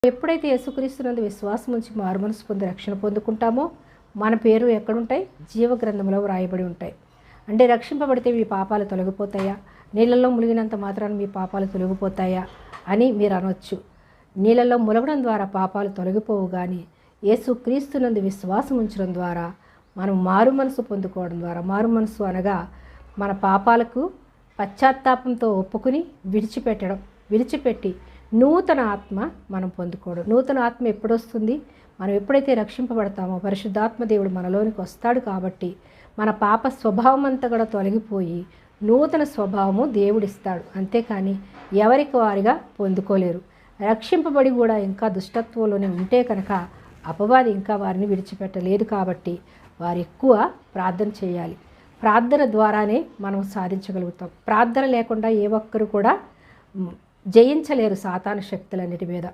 ఎప్పుడైతే యేసుక్రీస్తునందు విశ్వాసం ఉంచి మారుమనసు పొంది రక్షణ పొందుకుంటామో మన పేరు ఎక్కడుంటాయి? జీవ గ్రంథంలో వ్రాయబడి ఉంటాయి. అంటే రక్షింపబడితే మీ పాపాలు తొలగిపోతాయా, నీళ్ళల్లో మునిగినంత మాత్రాన మీ పాపాలు తొలగిపోతాయా అని మీరు అనొచ్చు. నీళ్ళల్లో ములగడం ద్వారా పాపాలు తొలగిపోవు, కానీ యేసుక్రీస్తునందు విశ్వాసం ఉంచడం ద్వారా మనం మారు మనసు పొందుకోవడం ద్వారా, మారు మనసు అనగా మన పాపాలకు పశ్చాత్తాపంతో ఒప్పుకుని విడిచిపెట్టి నూతన ఆత్మ మనం పొందుకోవడం. నూతన ఆత్మ ఎప్పుడొస్తుంది? మనం ఎప్పుడైతే రక్షింపబడతామో పరిశుద్ధాత్మ దేవుడు మనలోనికి వస్తాడు. కాబట్టి మన పాప స్వభావం అంతా కూడా తొలగిపోయి నూతన స్వభావము దేవుడిస్తాడు. అంతేకాని ఎవరికి వారిగా పొందుకోలేరు. రక్షింపబడి కూడా ఇంకా దుష్టత్వంలోనే ఉంటే కనుక అపవాది ఇంకా వారిని విడిచిపెట్టలేదు. కాబట్టి వారు ఎక్కువ ప్రార్థన చేయాలి. ప్రార్థన ద్వారానే మనం సాధించగలుగుతాం. ప్రార్థన లేకుండా ఏ ఒక్కరు కూడా జయించలేరు సాతాను శక్తులన్నిటి మీద.